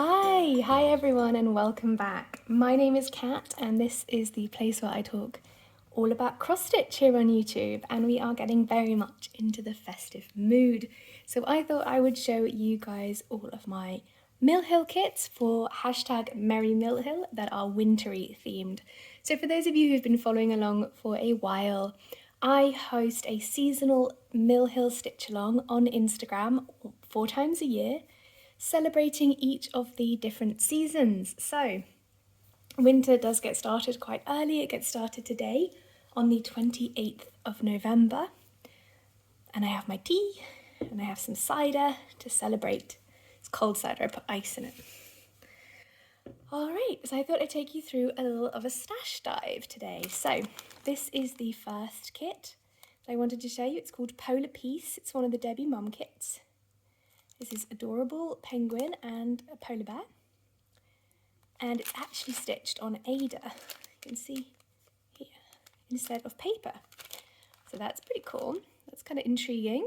Hi everyone and welcome back. My name is Kat and this is the place where I talk all about cross stitch here on YouTube, and we are getting very much into the festive mood. So I thought I would show you guys all of my Mill Hill kits for hashtag Merry Mill Hill that are wintry themed. So for those of you who've been following along for a while, I host a seasonal Mill Hill stitch along on Instagram 4 times a year, celebrating each of the different seasons. So winter does get started quite early. It gets started today on the 28th of November. And I have my tea and I have some cider to celebrate. It's cold cider, I put ice in it. All right, so I thought I'd take you through a little of a stash dive today. So this is the first kit that I wanted to show you. It's called Polar Peace. It's one of the Debbie Mum kits. This is adorable penguin and a polar bear. And it's actually stitched on Ada, you can see here, instead of paper. So that's pretty cool. That's kind of intriguing.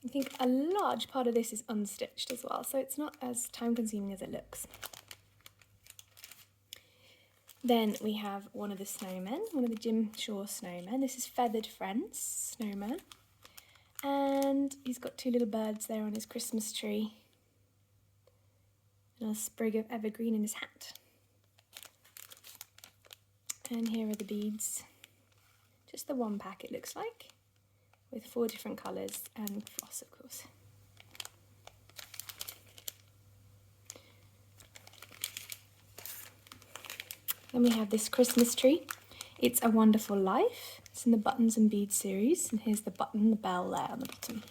I think a large part of this is unstitched as well, so it's not as time consuming as it looks. Then we have one of the snowmen, one of the Jim Shore snowmen. This is Feathered Friends snowman. And he's got 2 little birds there on his Christmas tree. And a sprig of evergreen in his hat. And here are the beads. Just the one pack it looks like, with 4 different colours and floss of course. Then we have this Christmas tree. It's A Wonderful Life. It's in the Buttons and Beads series, and here's the button, the bell there on the bottom.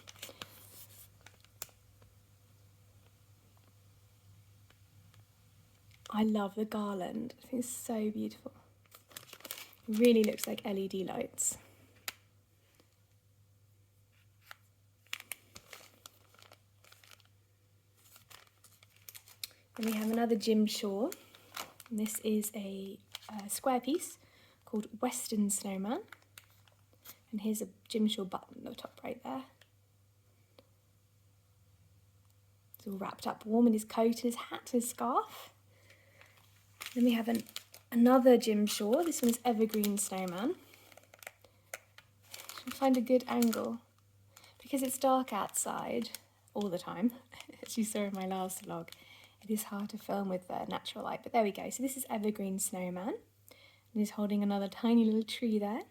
I love the garland. I think it's so beautiful. It really looks like LED lights. Then we have another Jim Shore, and this is a square piece called Western Snowman. And here's a Jim Shore button at the top right there. It's all wrapped up warm in his coat and his hat and his scarf. Then we have another Jim Shore. This one's Evergreen Snowman. I'll find a good angle. Because it's dark outside all the time, as you saw in my last vlog, it is hard to film with natural light. But there we go. So this is Evergreen Snowman. And he's holding another tiny little tree there.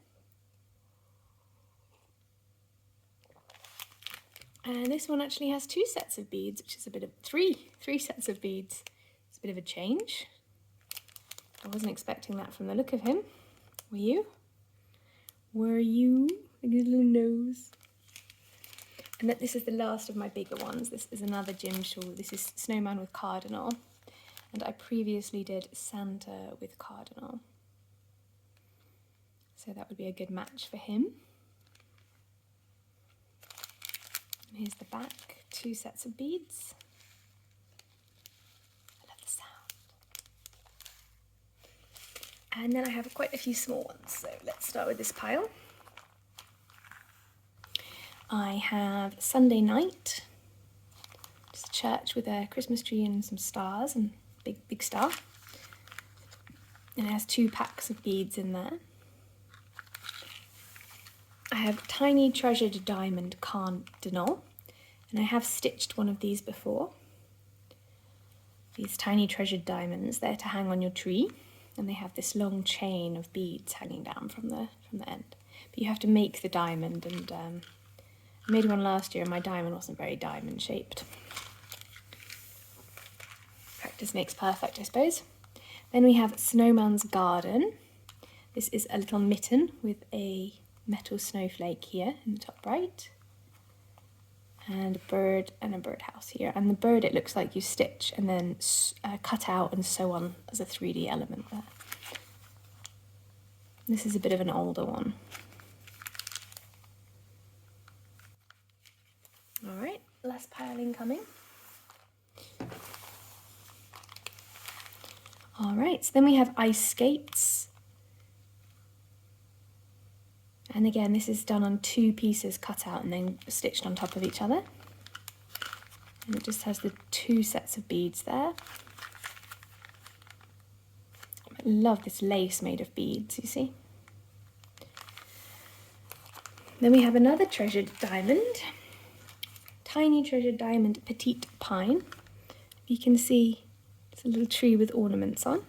And this one actually has 2 sets of beads, which is a bit of three sets of beads. It's a bit of a change. I wasn't expecting that from the look of him. Were you? Were you? Look at his little nose. And this is the last of my bigger ones. This is another Jim Shore. This is Snowman with Cardinal. And I previously did Santa with Cardinal. So that would be a good match for him. And here's the back, 2 sets of beads. I love the sound. And then I have quite a few small ones, so let's start with this pile. I have Sunday Night, just a church with a Christmas tree and some stars, and big star. And it has 2 packs of beads in there. I have Tiny Treasured Diamond Cardinal, and I have stitched one of these before. These tiny treasured diamonds, they're to hang on your tree, and they have this long chain of beads hanging down from the end. But you have to make the diamond, and I made one last year and my diamond wasn't very diamond shaped. Practice makes perfect, I suppose. Then we have Snowman's Garden. This is a little mitten with a metal snowflake here in the top right, and a bird and a birdhouse here. And the bird, it looks like you stitch and then cut out and sew on as a 3D element there. This is a bit of an older one. All right, less piling coming. All right, so then we have Ice Skates. And again, this is done on 2 pieces cut out and then stitched on top of each other. And it just has the 2 sets of beads there. I love this lace made of beads, you see. Then we have another treasured diamond, tiny treasured diamond petite pine. You can see it's a little tree with ornaments on.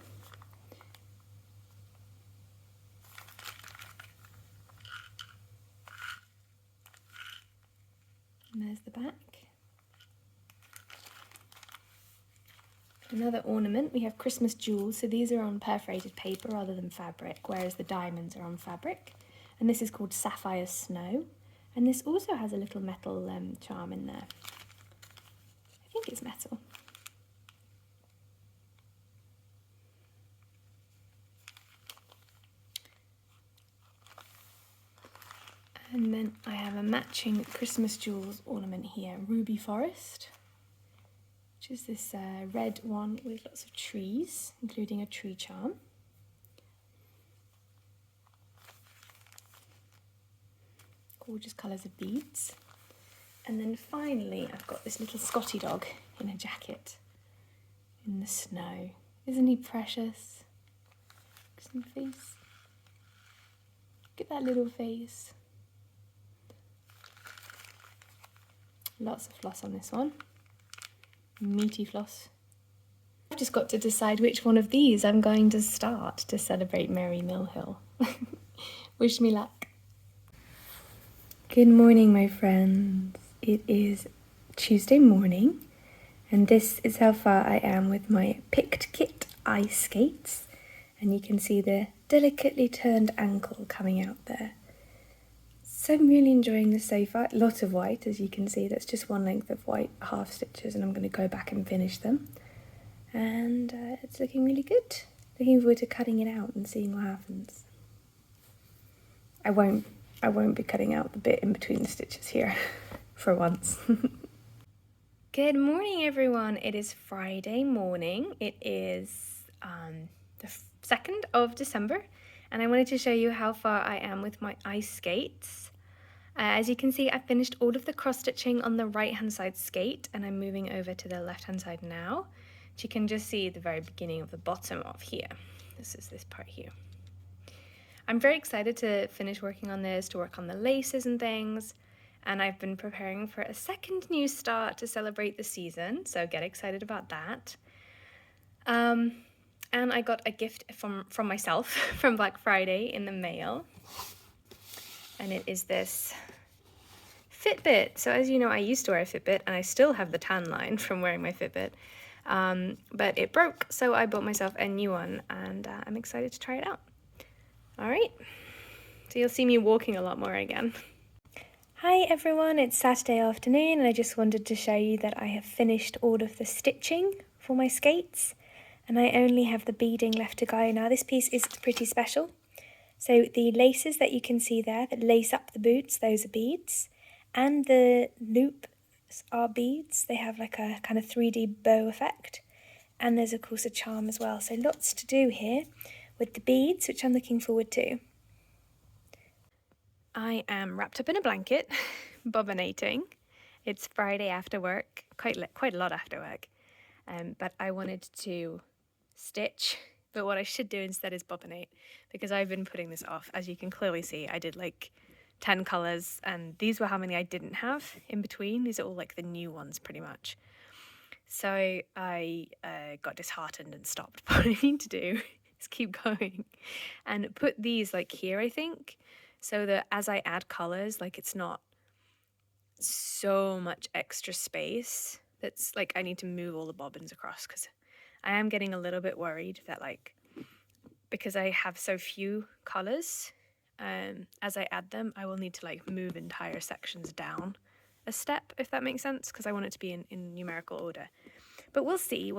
And there's the back. Another ornament, we have Christmas jewels, so these are on perforated paper rather than fabric, whereas the diamonds are on fabric. And this is called Sapphire Snow. And this also has a little metal charm in there. I think it's metal. And then I have a matching Christmas jewels ornament here, Ruby Forest, which is this red one with lots of trees, including a tree charm. Gorgeous colours of beads. And then finally I've got this little Scotty dog in a jacket in the snow. Isn't he precious? Look at his face. Look at that little face. Lots of floss on this one. Meaty floss. I've just got to decide which one of these I'm going to start to celebrate Merry Mill Hill. Wish me luck. Good morning, my friends. It is Tuesday morning, and this is how far I am with my Picked Kit ice skates. And you can see the delicately turned ankle coming out there. So I'm really enjoying this so far. A lot of white, as you can see. That's just one length of white half stitches, and I'm going to go back and finish them. And it's looking really good. Looking forward to cutting it out and seeing what happens. I won't be cutting out the bit in between the stitches here, for once. Good morning, everyone. It is Friday morning. It is the 2nd of December, and I wanted to show you how far I am with my ice skates. As you can see, I finished all of the cross stitching on the right hand side skate, and I'm moving over to the left hand side now. But you can just see the very beginning of the bottom of here. This is this part here. I'm very excited to finish working on this, to work on the laces and things, and I've been preparing for a second new start to celebrate the season, so get excited about that. And I got a gift from myself from Black Friday in the mail. And it is this Fitbit. So as you know, I used to wear a Fitbit, and I still have the tan line from wearing my Fitbit. But it broke, so I bought myself a new one, and I'm excited to try it out. All right, so you'll see me walking a lot more again. Hi everyone, it's Saturday afternoon, and I just wanted to show you that I have finished all of the stitching for my skates, and I only have the beading left to go. Now this piece is pretty special. So the laces that you can see there that lace up the boots, those are beads. And the loops are beads. They have like a kind of 3D bow effect. And there's of course a charm as well. So lots to do here with the beads, which I'm looking forward to. I am wrapped up in a blanket, bobinating. It's Friday after work, quite a lot after work. But I wanted to stitch. But what I should do instead is bobinate, because I've been putting this off. As you can clearly see, I did like 10 colours, and these were how many I didn't have in between. These are all like the new ones pretty much. So I got disheartened and stopped. But what I need to do is keep going and put these like here, I think, so that as I add colours, like it's not so much extra space. That's like I need to move all the bobbins across, because I am getting a little bit worried that like, because I have so few colours, as I add them, I will need to like move entire sections down a step, if that makes sense, because I want it to be in numerical order. But we'll see.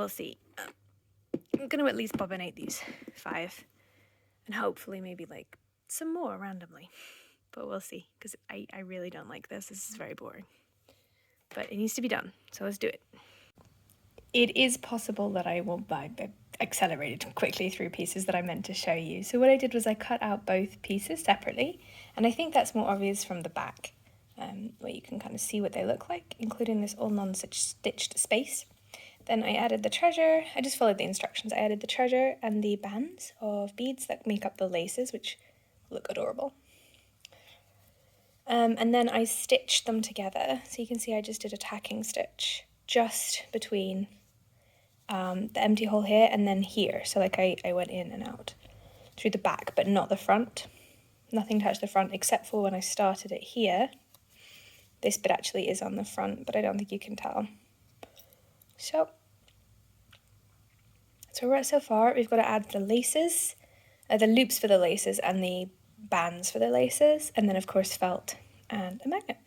I'm going to at least bobinate these 5, and hopefully maybe like some more randomly. But we'll see, because I really don't like this. This is very boring. But it needs to be done, so let's do it. It is possible that I accelerated quickly through pieces that I meant to show you. So what I did was I cut out both pieces separately, and I think that's more obvious from the back. where you can kind of see what they look like, including this all non-stitched space. Then I added the treasure. I just followed the instructions. I added the treasure and the bands of beads that make up the laces, which look adorable. And then I stitched them together. So you can see I just did a tacking stitch just between the empty hole here and then here. So like I went in and out through the back, but not the front. Nothing touched the front except for when I started it here. This bit actually is on the front, but I don't think you can tell. So we're at so far. We've got to add the laces, the loops for the laces and the bands for the laces, and then of course felt and a magnet.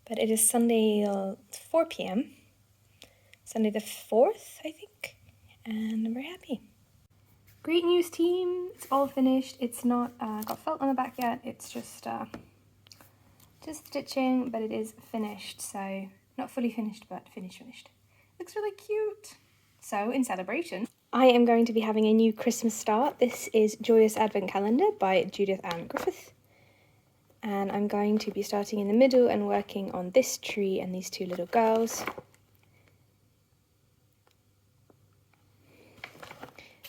But it is Sunday 4 p.m. Sunday the 4th, I think, and I'm very happy. Great news, team! It's all finished. It's not got felt on the back yet. It's just stitching, but it is finished. So not fully finished, but finished. Looks really cute. So in celebration, I am going to be having a new Christmas start. This is Joyous Advent Calendar by Judith Ann Griffith. And I'm going to be starting in the middle and working on this tree and these two little girls.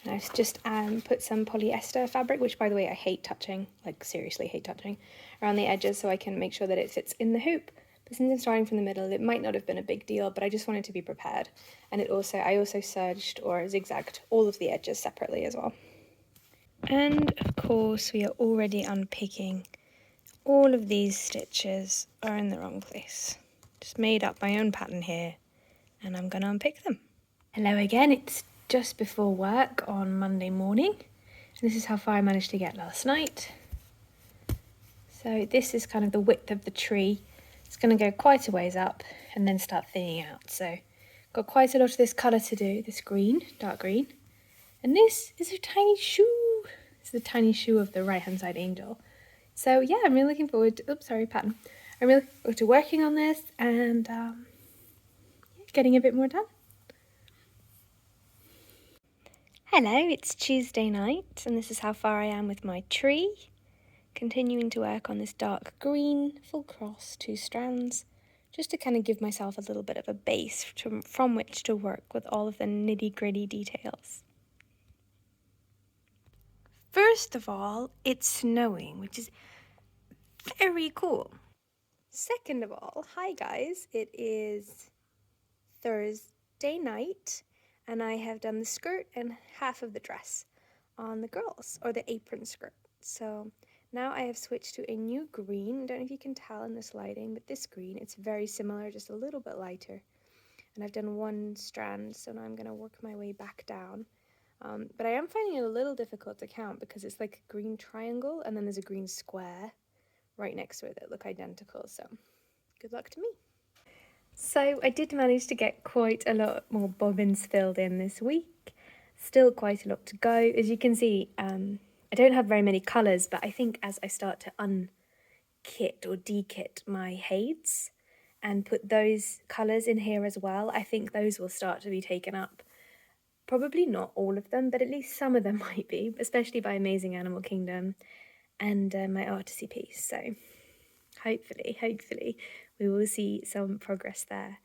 And I've just put some polyester fabric, which by the way I hate touching, like seriously hate touching, around the edges so I can make sure that it fits in the hoop. But since I'm starting from the middle, it might not have been a big deal, but I just wanted to be prepared. And I also serged or zigzagged all of the edges separately as well. And of course we are already unpicking. All of these stitches are in the wrong place. Just made up my own pattern here, and I'm going to unpick them. Hello again, it's just before work on Monday morning. And this is how far I managed to get last night. So this is kind of the width of the tree. It's going to go quite a ways up and then start thinning out. So got quite a lot of this colour to do, this green, dark green. And this is a tiny shoe. It's the tiny shoe of the right-hand side angel. So yeah, I'm really looking forward to, pattern. I'm really looking forward to working on this and getting a bit more done. Hello, it's Tuesday night and this is how far I am with my tree. Continuing to work on this dark green, full cross, 2 strands, just to kind of give myself a little bit of a base from which to work with all of the nitty-gritty details. First of all, it's snowing, which is very cool. Second of all, hi guys, it is Thursday night and I have done the skirt and half of the dress on the girls, or the apron skirt. So now I have switched to a new green. I don't know if you can tell in this lighting, but this green, it's very similar, just a little bit lighter. And I've done 1 strand, so now I'm going to work my way back down. But I am finding it a little difficult to count because it's like a green triangle and then there's a green square right next to it that look identical, so good luck to me. So I did manage to get quite a lot more bobbins filled in this week. Still quite a lot to go. As you can see, I don't have very many colours, but I think as I start to unkit or dekit my heids and put those colours in here as well, I think those will start to be taken up. Probably not all of them, but at least some of them might be, especially by Amazing Animal Kingdom and my artsy piece. So hopefully we will see some progress there.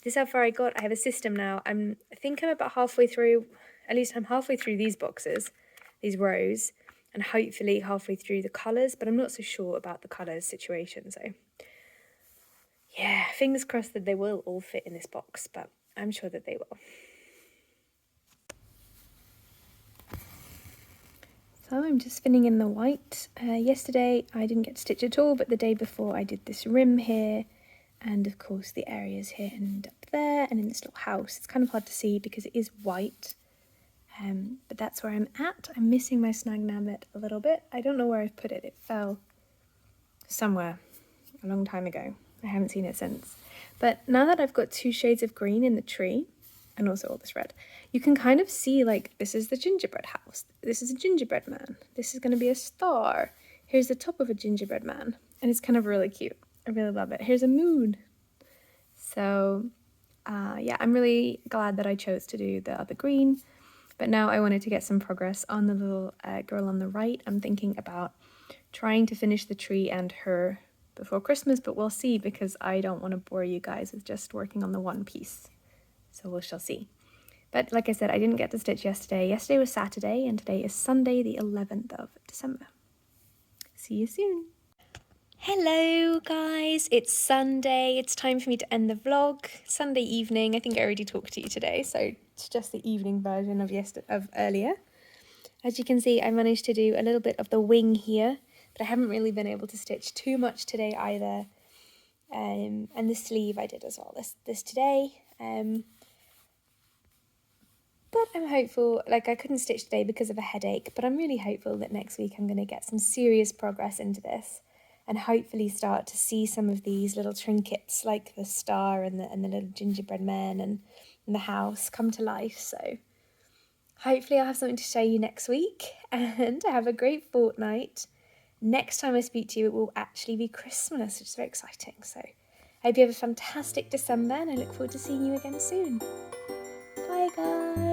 This is how far I got. I have a system now. I think I'm about halfway through, at least I'm halfway through these boxes, these rows, and hopefully halfway through the colours, but I'm not so sure about the colours situation, so yeah, fingers crossed that they will all fit in this box, but I'm sure that they will. So I'm just filling in the white. Yesterday I didn't get to stitch at all, but the day before I did this rim here, and of course the areas here and up there, and in this little house. It's kind of hard to see because it is white, but that's where I'm at. I'm missing my snag nabbit a little bit. I don't know where I've put it. It fell somewhere a long time ago. I haven't seen it since. But now that I've got 2 shades of green in the tree, and also all this red, you can kind of see, like, this is the gingerbread house. This is a gingerbread man. This is going to be a star. Here's the top of a gingerbread man. And it's kind of really cute. I really love it. Here's a moon. So, yeah, I'm really glad that I chose to do the other green. But now I wanted to get some progress on the little girl on the right. I'm thinking about trying to finish the tree and her before Christmas, but we'll see, because I don't want to bore you guys with just working on the one piece. So we shall see. But like I said, I didn't get to stitch yesterday. Yesterday was Saturday and today is Sunday the 11th of December. See you soon. Hello guys, it's Sunday. It's time for me to end the vlog. Sunday evening. I think I already talked to you today, so it's just the evening version of earlier. As you can see, I managed to do a little bit of the wing here, but I haven't really been able to stitch too much today either. And the sleeve I did as well this today. But I'm hopeful. Like, I couldn't stitch today because of a headache, but I'm really hopeful that next week I'm going to get some serious progress into this and hopefully start to see some of these little trinkets like the star and the little gingerbread men and the house come to life. So hopefully I'll have something to show you next week, and have a great fortnight. Next time I speak to you, it will actually be Christmas, which is very exciting. So I hope you have a fantastic December, and I look forward to seeing you again soon. Bye guys!